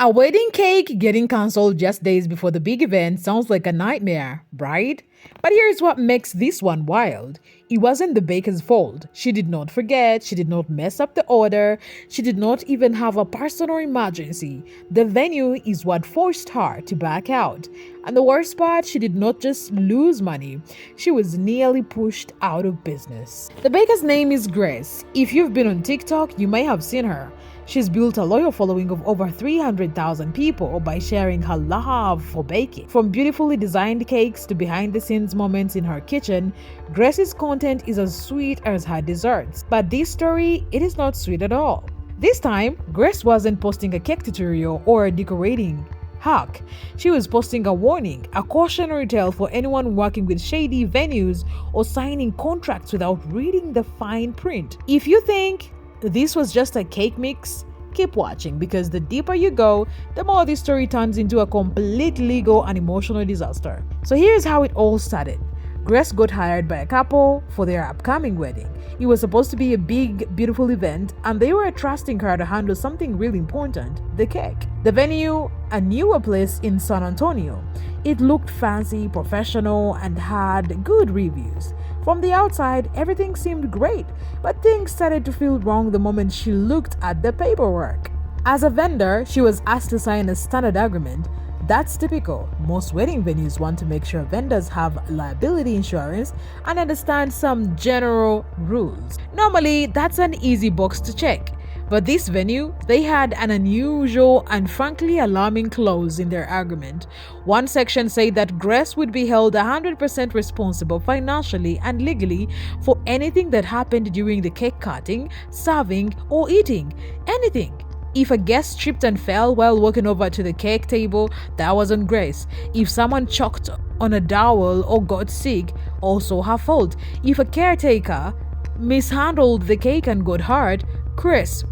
A wedding cake getting cancelled just days before the big event sounds like a nightmare, right? But here's what makes this one wild. It wasn't the baker's fault. She did not forget, she did not mess up the order, she did not even have a personal emergency. The venue is what forced her to back out. And the worst part, she did not just lose money, she was nearly pushed out of business. The baker's name is Grace. If you've been on TikTok, you may have seen her. She's built a loyal following of over 300,000 people by sharing her love for baking. From beautifully designed cakes to behind-the-scenes moments in her kitchen, Grace's content is as sweet as her desserts. But this story, it is not sweet at all. This time, Grace wasn't posting a cake tutorial or a decorating hack. She was posting a warning, a cautionary tale for anyone working with shady venues or signing contracts without reading the fine print. If you think this was just a cake mix, keep watching, because the deeper you go, the more this story turns into a complete legal and emotional disaster. So here's how it all started. Grace got hired by a couple for their upcoming wedding. It was supposed to be a big, beautiful event, and they were trusting her to handle something really important, the cake. The venue, a newer place in San Antonio. It looked fancy, professional, and had good reviews. From the outside, everything seemed great, but things started to feel wrong the moment she looked at the paperwork. As a vendor, she was asked to sign a standard agreement. That's typical. Most wedding venues want to make sure vendors have liability insurance and understand some general rules. Normally, that's an easy box to check. But this venue, they had an unusual and frankly alarming clause in their agreement. One section said that Grace would be held 100% responsible financially and legally for anything that happened during the cake cutting, serving, or eating. Anything. If a guest tripped and fell while walking over to the cake table, that was on Grace. If someone choked on a dowel or got sick, also her fault. If a caretaker mishandled the cake and got hurt, Grace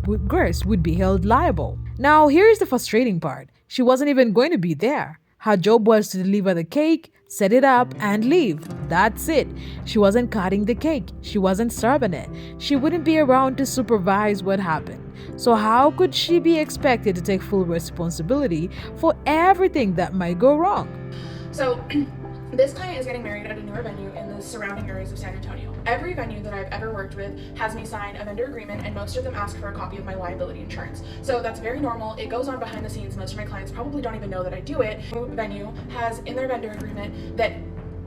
would be held liable. Now, here's the frustrating part. She wasn't even going to be there. Her job was to deliver the cake, set it up, and leave. That's it. She wasn't cutting the cake. She wasn't serving it. She wouldn't be around to supervise what happened. So how could she be expected to take full responsibility for everything that might go wrong? So this client is getting married at a newer venue in the surrounding areas of San Antonio. Every venue that I've ever worked with has me sign a vendor agreement, and most of them ask for a copy of my liability insurance. So that's very normal. It goes on behind the scenes. Most of my clients probably don't even know that I do it. The venue has in their vendor agreement that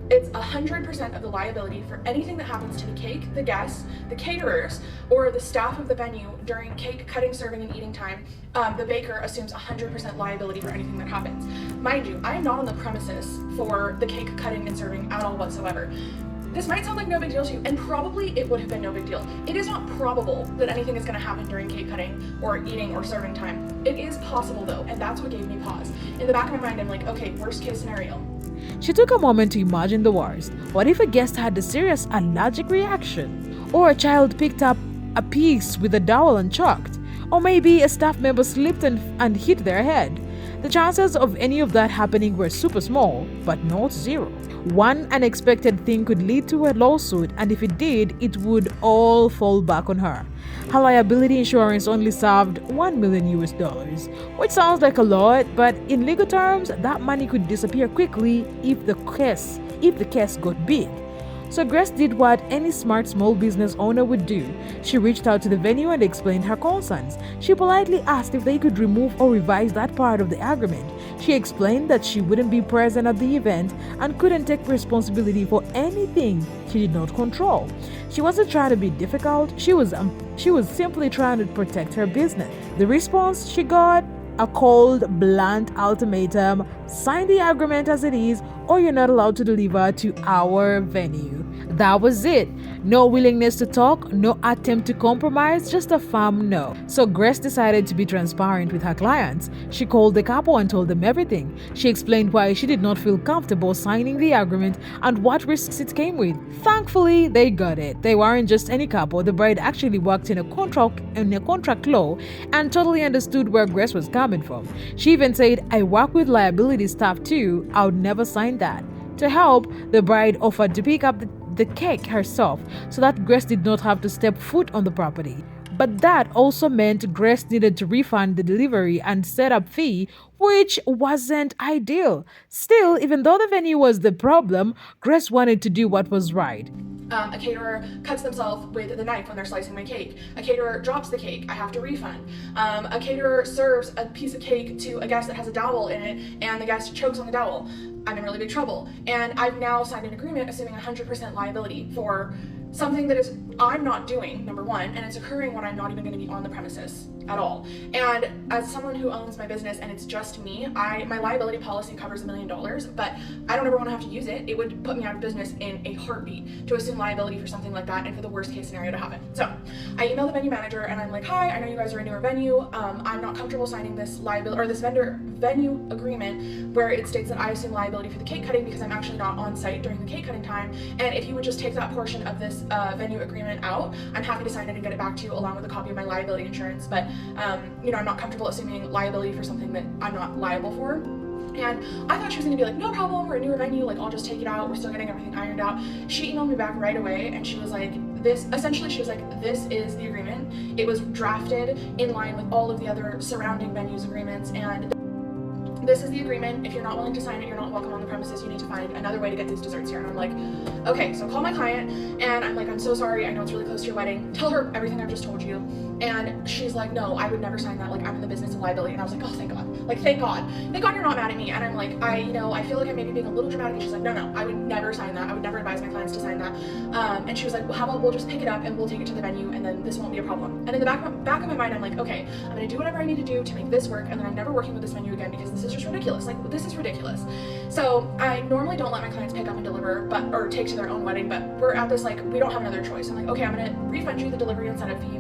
it's 100% of the liability for anything that happens to the cake, the guests, the caterers, or the staff of the venue during cake cutting, serving, and eating time. The baker assumes 100% liability for anything that happens. Mind you, I am not on the premises for the cake cutting and serving at all whatsoever. This might sound like no big deal to you, and probably it would have been no big deal. It is not probable that anything is going to happen during cake cutting or eating or serving time. It is possible though, and that's what gave me pause. In the back of my mind, I'm like, okay, worst case scenario. She took a moment to imagine the worst. What if a guest had a serious allergic reaction? Or a child picked up a piece with a dowel and choked? Or maybe a staff member slipped and hit their head? The chances of any of that happening were super small, but not zero. One unexpected thing could lead to a lawsuit, and if it did, it would all fall back on her. Her liability insurance only served $1 million US, which sounds like a lot, but in legal terms, that money could disappear quickly if the case got big. So Grace did what any smart small business owner would do. She reached out to the venue and explained her concerns. She politely asked if they could remove or revise that part of the agreement. She explained that she wouldn't be present at the event and couldn't take responsibility for anything she did not control. She wasn't trying to be difficult, she was simply trying to protect her business. The response she got? A cold, blunt ultimatum: sign the agreement as it is, or you're not allowed to deliver to our venue. That was it. No willingness to talk, no attempt to compromise, just a firm no. So Grace decided to be transparent with her clients. She called the couple and told them everything. She explained why she did not feel comfortable signing the agreement and what risks it came with. Thankfully, they got it. They weren't just any couple. The bride actually worked in a contract law and totally understood where Grace was coming from. She even said, "I work with liability stuff too. I would never sign that." To help, the bride offered to pick up the cake herself so that Grace did not have to step foot on the property. But that also meant Grace needed to refund the delivery and setup fee, which wasn't ideal. Still, even though the venue was the problem, Grace wanted to do what was right. A caterer cuts themselves with the knife when they're slicing my cake. A caterer drops the cake. I have to refund. A caterer serves a piece of cake to a guest that has a dowel in it, and the guest chokes on the dowel. I'm in really big trouble. And I've now signed an agreement assuming 100% liability for something that is I'm not doing, number one, and it's occurring when I'm not even going to be on the premises at all. And as someone who owns my business and it's just me, my liability policy covers $1 million, but I don't ever want to have to use it. It would put me out of business in a heartbeat to assume liability for something like that and for the worst case scenario to happen. So I email the venue manager and I'm like, hi, I know you guys are a newer venue. I'm not comfortable signing this liability or this venue agreement where it states that I assume liability for the cake cutting because I'm actually not on site during the cake cutting time. And if you would just take that portion of this venue agreement out, I'm happy to sign it and get it back to you along with a copy of my liability insurance. But I'm not comfortable assuming liability for something that I'm not liable for. And I thought she was gonna be like, no problem, we're a newer venue, like I'll just take it out, we're still getting everything ironed out. She emailed me back right away and she was like, this is the agreement. It was drafted in line with all of the other surrounding venues agreements, and this is the agreement. If you're not willing to sign it, you're not welcome on the premises. You need to find another way to get these desserts here. And I'm like, okay, so call my client and I'm like, I'm so sorry. I know it's really close to your wedding. Tell her everything I've just told you. And she's like, no, I would never sign that. Like, I'm in the business of liability. And I was like, oh, thank God. Like, thank God. Thank God you're not mad at me. And I'm like, I feel like I'm maybe being a little dramatic. And she's like, no, I would never sign that. I would never advise my clients to sign that. And she was like, well, how about we'll just pick it up and we'll take it to the venue and then this won't be a problem. And in the back of my mind, I'm like, okay, I'm going to do whatever I need to do to make this work. And then I'm never working with this venue again because this is just ridiculous. Like, this is ridiculous. So I normally don't let my clients pick up and deliver, or take to their own wedding, but we're at this, like, we don't have another choice. I'm like, okay, I'm gonna refund you the delivery and setup fee,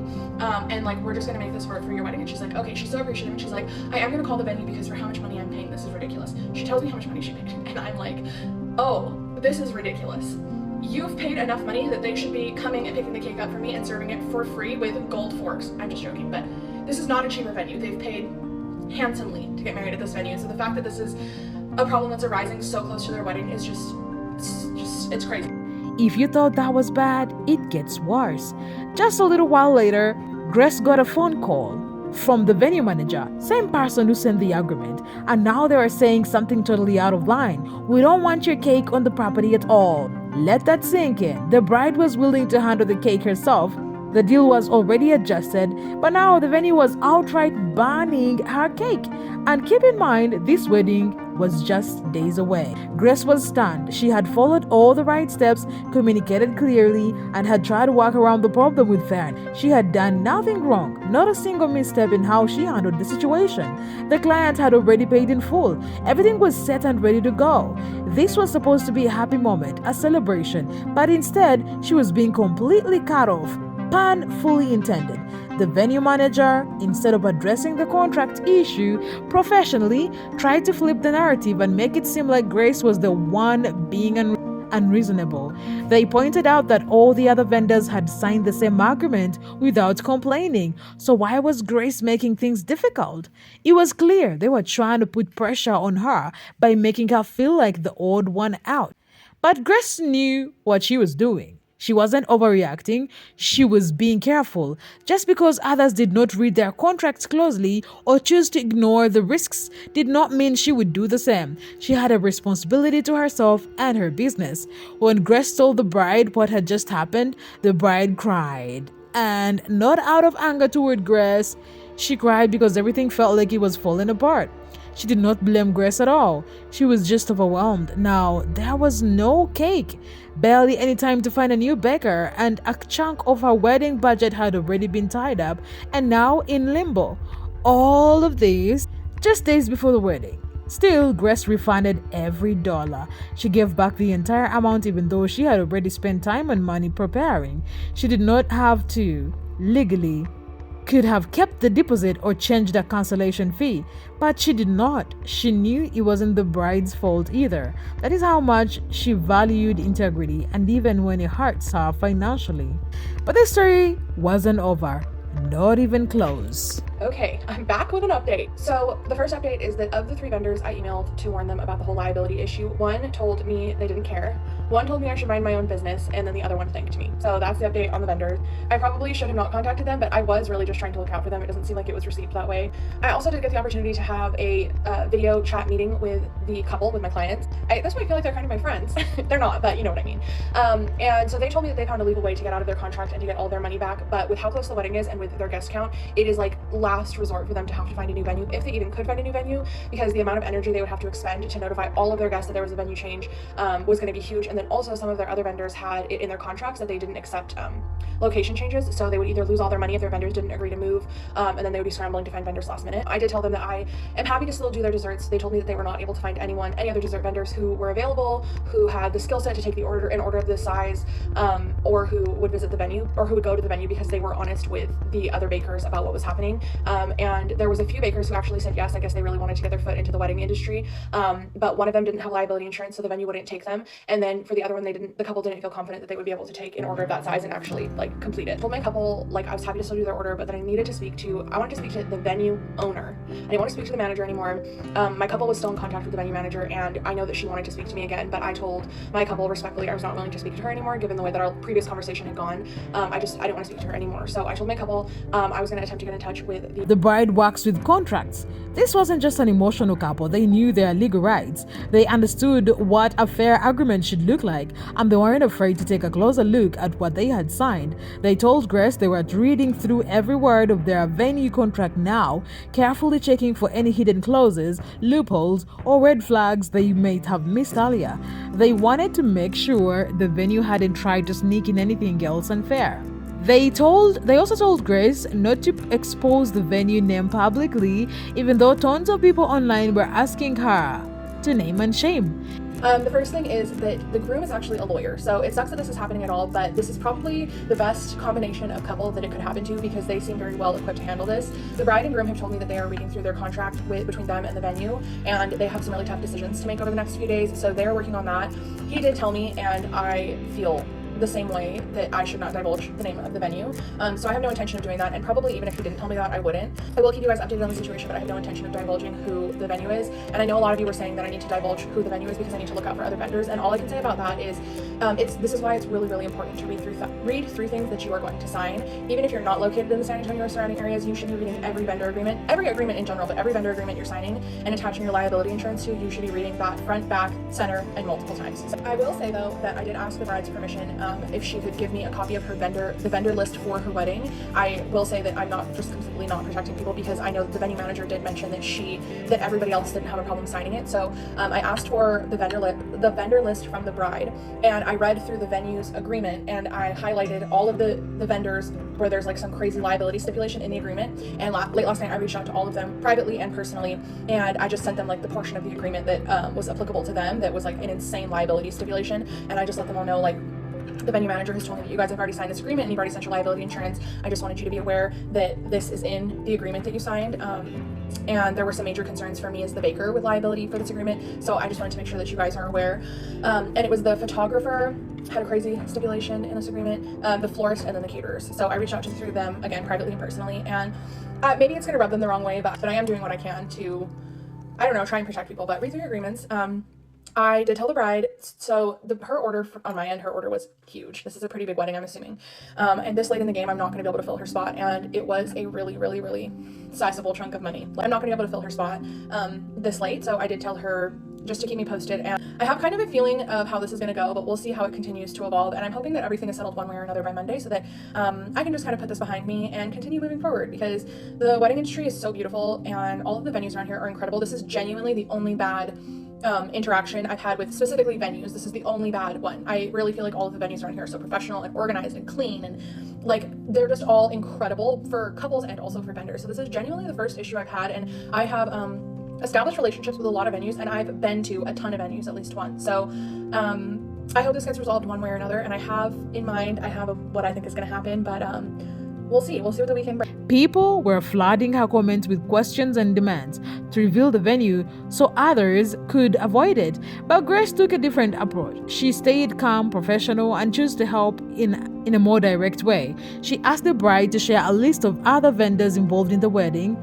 and like, we're just gonna make this work for your wedding. And she's like, okay, she's so appreciative, and she's like, I am gonna call the venue because for how much money I'm paying, this is ridiculous. She tells me how much money she paid, and I'm like, oh, this is ridiculous. You've paid enough money that they should be coming and picking the cake up for me and serving it for free with gold forks. I'm just joking, but this is not a cheaper venue. They've paid handsomely to get married at this venue. So the fact that this is a problem that's arising so close to their wedding is it's crazy. If you thought that was bad, it gets worse. Just a little while later, Grace got a phone call from the venue manager, same person who sent the agreement, and now they are saying something totally out of line. We don't want your cake on the property at all. Let that sink in. The bride was willing to handle the cake herself. The deal was already adjusted, but now the venue was outright banning her cake. And keep in mind, this wedding was just days away. Grace was stunned. She had followed all the right steps, communicated clearly, and had tried to work around the problem with fairness. She had done nothing wrong, not a single misstep in how she handled the situation. The client had already paid in full. Everything was set and ready to go. This was supposed to be a happy moment, a celebration, but instead, she was being completely cut off. Pun fully intended. The venue manager, instead of addressing the contract issue professionally, tried to flip the narrative and make it seem like Grace was the one being unreasonable. They pointed out that all the other vendors had signed the same agreement without complaining. So why was Grace making things difficult? It was clear they were trying to put pressure on her by making her feel like the odd one out. But Grace knew what she was doing. She wasn't overreacting, she was being careful. Just because others did not read their contracts closely or choose to ignore the risks did not mean she would do the same. She had a responsibility to herself and her business. When Grace told the bride what had just happened, the bride cried. And not out of anger toward Grace, she cried because everything felt like it was falling apart. She did not blame Grace at all. She was just overwhelmed. Now, there was no cake, barely any time to find a new baker, and a chunk of her wedding budget had already been tied up and now in limbo. All of this just days before the wedding. Still, Grace refunded every dollar. She gave back the entire amount even though she had already spent time and money preparing. She did not have to, legally, could have kept the deposit or changed the cancellation fee, but she did not. She knew it wasn't the bride's fault either. That is how much she valued integrity, and even when it hurts her financially. But the story wasn't over. Not even close. Okay, I'm back with an update. So the first update is that of the 3 vendors I emailed to warn them about the whole liability issue, one told me they didn't care, one told me I should mind my own business, and then the other one thanked me. So that's the update on the vendors. I probably should have not contacted them, but I was really just trying to look out for them. It doesn't seem like it was received that way. I also did get the opportunity to have a video chat meeting with the couple, with my clients. At this point, I feel like they're kind of my friends. They're not, but you know what I mean. And so they told me that they found a legal way to get out of their contract and to get all their money back, but with how close the wedding is and with their guest count, it is like last resort for them to have to find a new venue, if they even could find a new venue, because the amount of energy they would have to expend to notify all of their guests that there was a venue change was going to be huge. And then also some of their other vendors had it in their contracts that they didn't accept location changes, so they would either lose all their money if their vendors didn't agree to move, and then they would be scrambling to find vendors last minute. I did tell them that I am happy to still do their desserts. They told me that they were not able to find any other dessert vendors who were available, who had the skill set to take the order in order of this size, or who would visit the venue, or who would go to the venue, because they were honest with the other bakers about what was happening. And there was a few bakers who actually said yes. I guess they really wanted to get their foot into the wedding industry, but one of them didn't have liability insurance, so the venue wouldn't take them. And then for the other one, the couple didn't feel confident that they would be able to take an order of that size and actually like complete it. I told my couple like I was happy to still do their order, but that I wanted to speak to the venue owner. I didn't want to speak to the manager anymore. My couple was still in contact with the venue manager, and I know that she wanted to speak to me again, but I told my couple respectfully I was not willing to speak to her anymore, given the way that our previous conversation had gone. I didn't want to speak to her anymore. So I told my couple I was going to attempt to get in touch with The bride works with contracts. This wasn't just an emotional couple. They knew their legal rights. They understood what a fair agreement should look like, and they weren't afraid to take a closer look at what they had signed. They told Grace they were reading through every word of their venue contract now, carefully checking for any hidden clauses, loopholes, or red flags they might have missed earlier. They wanted to make sure the venue hadn't tried to sneak in anything else unfair. They also told Grace not to expose the venue name publicly, even though tons of people online were asking her to name and shame. The first thing is that the groom is actually a lawyer, so it sucks that this is happening at all, but this is probably the best combination of couple that it could happen to, because they seem very well equipped to handle this. The bride and groom have told me that they are reading through their contract between them and the venue, and they have some really tough decisions to make over the next few days, so they're working on that. He did tell me, and I feel the same way, that I should not divulge the name of the venue. So I have no intention of doing that, and probably even if he didn't tell me that, I wouldn't. I will keep you guys updated on the situation, but I have no intention of divulging who the venue is. And I know a lot of you were saying that I need to divulge who the venue is because I need to look out for other vendors, and all I can say about that is this is why it's really, really important to read through things that you are going to sign. Even if you're not located in the San Antonio or surrounding areas, you should be reading every vendor agreement, every agreement in general, but every vendor agreement you're signing and attaching your liability insurance to, you should be reading that front, back, center, and multiple times. So I will say though that I did ask the bride's permission if she could give me a copy of the vendor list for her wedding. I will say that I'm not just completely not protecting people, because I know that the venue manager did mention that everybody else didn't have a problem signing it. So I asked for the vendor list from the bride, and I read through the venue's agreement, and I highlighted all of the vendors where there's like some crazy liability stipulation in the agreement. And late last night I reached out to all of them privately and personally, and I just sent them like the portion of the agreement that was applicable to them that was like an insane liability stipulation, and I just let them all know, like, the venue manager has told me that you guys have already signed this agreement and you've already sent your liability insurance. I just wanted you to be aware that this is in the agreement that you signed. And there were some major concerns for me as the baker with liability for this agreement, so I just wanted to make sure that you guys are aware. And it was the photographer had a crazy stipulation in this agreement, the florist, and then the caterers. So I reached out to through them again privately and personally, and maybe it's going to rub them the wrong way, but I am doing what I can to, I don't know, try and protect people. But read through your agreements. I did tell the bride, so her order on my end, her order was huge. This is a pretty big wedding, I'm assuming. And this late in the game, I'm not going to be able to fill her spot. And it was a really, really, really sizable chunk of money. I'm not going to be able to fill her spot this late. So I did tell her just to keep me posted. And I have kind of a feeling of how this is going to go, but we'll see how it continues to evolve. And I'm hoping that everything is settled one way or another by Monday, so that I can just kind of put this behind me and continue moving forward, because the wedding industry is so beautiful and all of the venues around here are incredible. This is genuinely the only bad interaction I've had with specifically venues. This is the only bad one. I really feel like all of the venues around here are so professional and organized and clean, and like they're just all incredible for couples and also for vendors. So this is genuinely the first issue I've had, and I have established relationships with a lot of venues, and I've been to a ton of venues, at least once. So I hope this gets resolved one way or another, and I have in mind, what I think is going to happen, but we'll see what the weekend brings. People were flooding her comments with questions and demands to reveal the venue so others could avoid it. But Grace took a different approach. She stayed calm, professional, and chose to help in a more direct way. She asked the bride to share a list of other vendors involved in the wedding.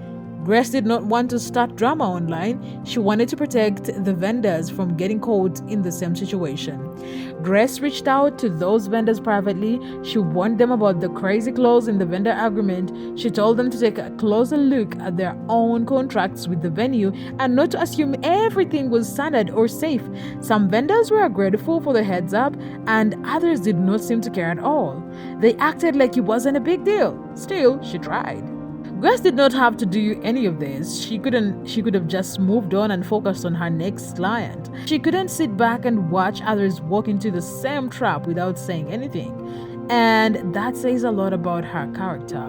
Grace did not want to start drama online. She wanted to protect the vendors from getting caught in the same situation. Grace reached out to those vendors privately. She warned them about the crazy clause in the vendor agreement. She told them to take a closer look at their own contracts with the venue and not to assume everything was standard or safe. Some vendors were grateful for the heads up, and others did not seem to care at all. They acted like it wasn't a big deal. Still, she tried. Grace did not have to do any of this. She could have just moved on and focused on her next client. She couldn't sit back and watch others walk into the same trap without saying anything. And that says a lot about her character.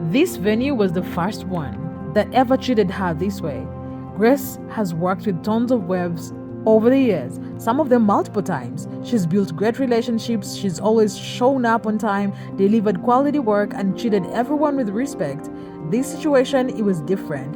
This venue was the first one that ever treated her this way. Grace has worked with tons of webs over the years, some of them multiple times. She's built great relationships, she's always shown up on time, delivered quality work, and treated everyone with respect. This situation, it was different.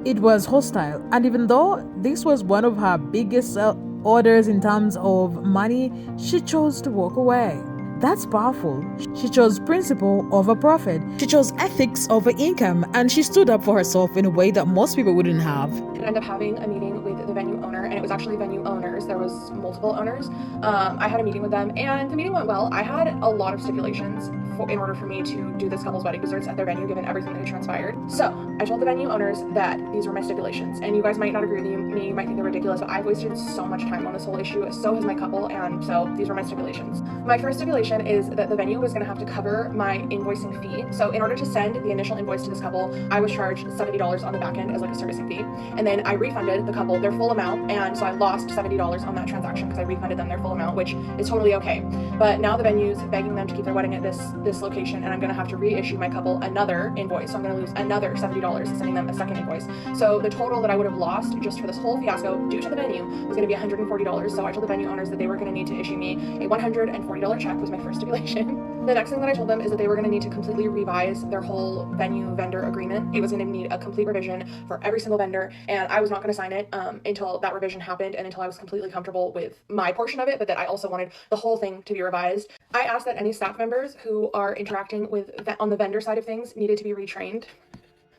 It was hostile, and even though this was one of her biggest orders in terms of money, she chose to walk away. That's powerful. She chose principle over profit. She chose ethics over income, and she stood up for herself in a way that most people wouldn't have. I ended up having a meeting with the venue owner, and it was actually venue owners. There was multiple owners. I had a meeting with them, and the meeting went well. I had a lot of stipulations in order for me to do this couple's wedding desserts at their venue, given everything that had transpired. So I told the venue owners that these were my stipulations, and you guys might not agree with me, you might think they're ridiculous, but I've wasted so much time on this whole issue. So has my couple, and so these were my stipulations. My first stipulation is that the venue was going to have to cover my invoicing fee. So in order to send the initial invoice to this couple, I was charged $70 on the back end as like a servicing fee, and then I refunded the couple their full amount, and so I lost $70 on that transaction because I refunded them their full amount, which is totally okay. But now the venue's begging them to keep their wedding at this location, and I'm going to have to reissue my couple another invoice. So I'm going to lose another $70 sending them a second invoice. So the total that I would have lost just for this whole fiasco due to the venue was going to be $140. So I told the venue owners that they were going to need to issue me a $140 check was my first stipulation. The next thing that I told them is that they were going to need to completely revise their whole venue vendor agreement. It was going to need a complete revision for every single vendor, and I was not going to sign it until that revision happened and until I was completely comfortable with my portion of it, but that I also wanted the whole thing to be revised. I asked that any staff members who are interacting with on the vendor side of things needed to be retrained.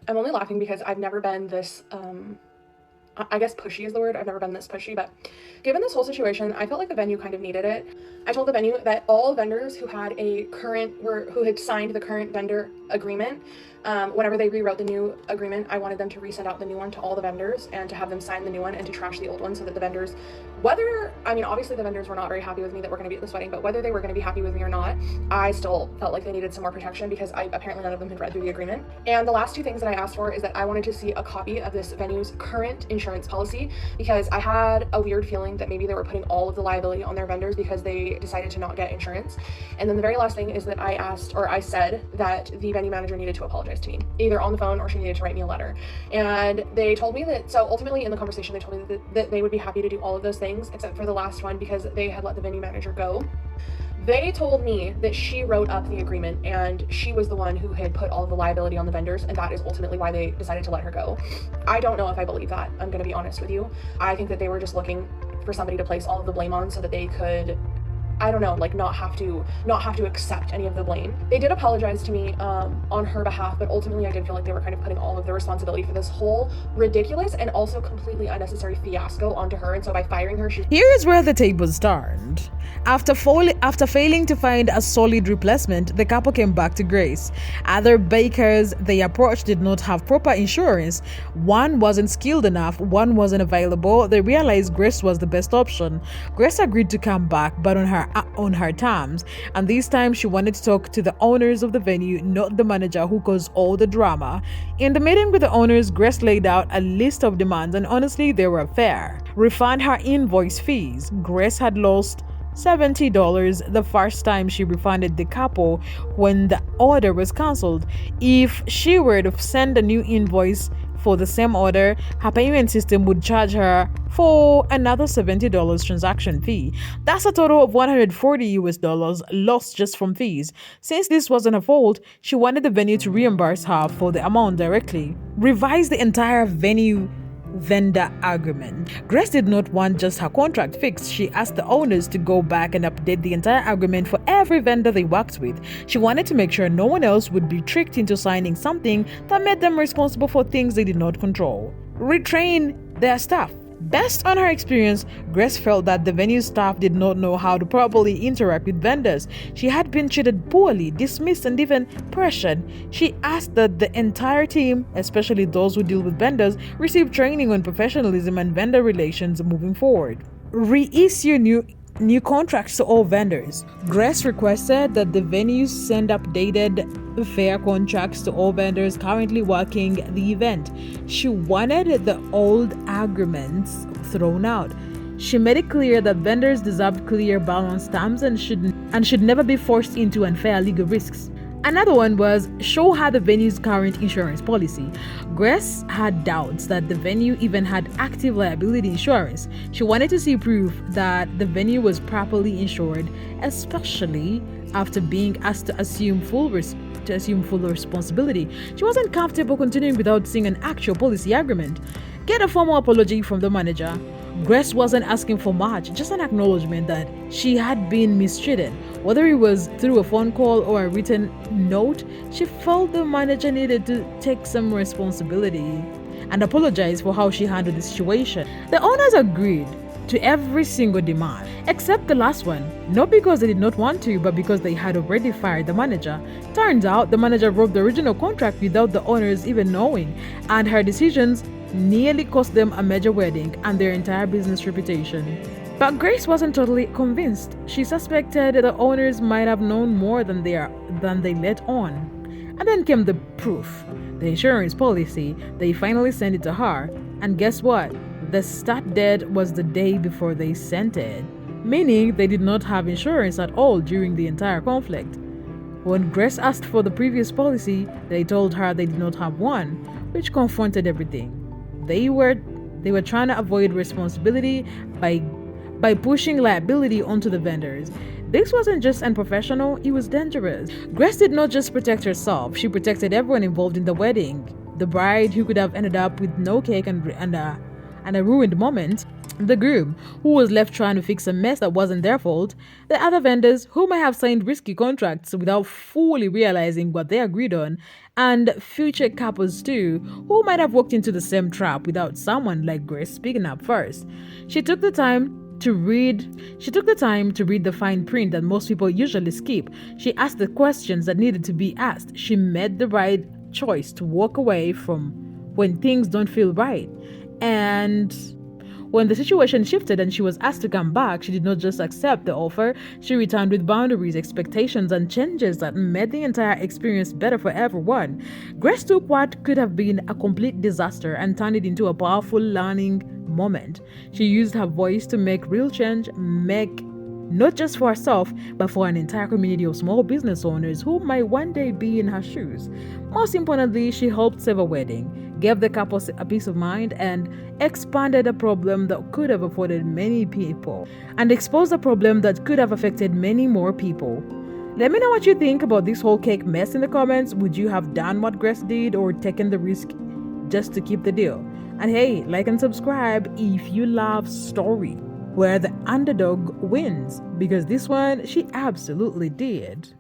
I'm only laughing because I've never been this I guess pushy is the word. I've never been this pushy, but given this whole situation, I felt like the venue kind of needed it. I told the venue that all vendors who had who had signed the current vendor agreement, whenever they rewrote the new agreement, I wanted them to resend out the new one to all the vendors and to have them sign the new one and to trash the old one so that the vendors, obviously the vendors were not very happy with me that we're going to be at this wedding, but whether they were going to be happy with me or not, I still felt like they needed some more protection because apparently none of them had read through the agreement. And the last two things that I asked for is that I wanted to see a copy of this venue's current insurance policy, because I had a weird feeling that maybe they were putting all of the liability on their vendors because they decided to not get insurance. And then the very last thing is that I said that the venue manager needed to apologize to me, either on the phone or she needed to write me a letter. And they told me that, so ultimately in the conversation, they told me that they would be happy to do all of those things except for the last one because they had let the venue manager go. They told me that she wrote up the agreement and she was the one who had put all of the liability on the vendors, and that is ultimately why they decided to let her go. I don't know if I believe that. I'm going to be honest with you. I think that they were just looking for somebody to place all of the blame on so that they could, not have to accept any of the blame. They did apologize to me on her behalf, but ultimately I did feel like they were kind of putting all of the responsibility for this whole ridiculous and also completely unnecessary fiasco onto her. And so by firing her, Here is where the tables turned. After failing to find a solid replacement, the couple came back to Grace. Other bakers they approached did not have proper insurance. One wasn't skilled enough, one wasn't available. They realized Grace was the best option. Grace agreed to come back, but on her terms, and this time she wanted to talk to the owners of the venue, not the manager who caused all the drama. In the meeting with the owners, Grace laid out a list of demands, and honestly they were fair. Refund her invoice fees. Grace had lost $70 the first time she refunded the couple when the order was cancelled. If she were to send a new invoice for the same order, her payment system would charge her for another $70 transaction fee. That's a total of 140 US dollars lost just from fees. Since this wasn't her fault, she wanted the venue to reimburse her for the amount directly. Revise the entire venue vendor agreement. Grace did not want just her contract fixed. She asked the owners to go back and update the entire agreement for every vendor they worked with. She wanted to make sure no one else would be tricked into signing something that made them responsible for things they did not control. Retrain their staff. Based on her experience, Grace felt that the venue staff did not know how to properly interact with vendors. She had been treated poorly, dismissed, and even pressured. She asked that the entire team, especially those who deal with vendors, receive training on professionalism and vendor relations moving forward. Reissue new contracts to all vendors. Grace requested that the venues send updated fair contracts to all vendors currently working the event. She wanted the old agreements thrown out. She made it clear that vendors deserved clear balance terms and should never be forced into unfair legal risks. Another one was show her the venue's current insurance policy. Grace had doubts that the venue even had active liability insurance. She wanted to see proof that the venue was properly insured, especially after being asked to assume full responsibility. She wasn't comfortable continuing without seeing an actual policy agreement. Get a formal apology from the manager. Grace wasn't asking for much, just an acknowledgement that she had been mistreated. Whether it was through a phone call or a written note, she felt the manager needed to take some responsibility and apologize for how she handled the situation. The owners agreed to every single demand, except the last one, not because they did not want to, but because they had already fired the manager. Turns out the manager wrote the original contract without the owners even knowing, and her decisions nearly cost them a major wedding and their entire business reputation. But Grace wasn't totally convinced. She suspected the owners might have known more than they let on. And then came the proof, the insurance policy. They finally sent it to her, and guess what? The start date was the day before they sent it, meaning they did not have insurance at all during the entire conflict. When Grace asked for the previous policy, they told her they did not have one, which confronted everything. They were trying to avoid responsibility by pushing liability onto the vendors. This wasn't just unprofessional, it was dangerous. Grace did not just protect herself, she protected everyone involved in the wedding. The bride, who could have ended up with no cake and a ruined moment, the groom, who was left trying to fix a mess that wasn't their fault, the other vendors, who might have signed risky contracts without fully realizing what they agreed on, and future couples too, who might have walked into the same trap without someone like Grace speaking up first. She took the time to read the fine print that most people usually skip. She asked the questions that needed to be asked. She made the right choice to walk away from when things don't feel right. And when the situation shifted and she was asked to come back, she did not just accept the offer, she returned with boundaries, expectations, and changes that made the entire experience better for everyone. Grace took what could have been a complete disaster and turned it into a powerful learning moment. She used her voice to make real change, not just for herself, but for an entire community of small business owners who might one day be in her shoes. Most importantly, she helped save a wedding, gave the couple a peace of mind, and expanded a problem that could have affected many people, and exposed a problem that could have affected many more people. Let me know what you think about this whole cake mess in the comments. Would you have done what Grace did or taken the risk just to keep the deal? And hey, like and subscribe if you love story where the underdog wins, because this one she absolutely did.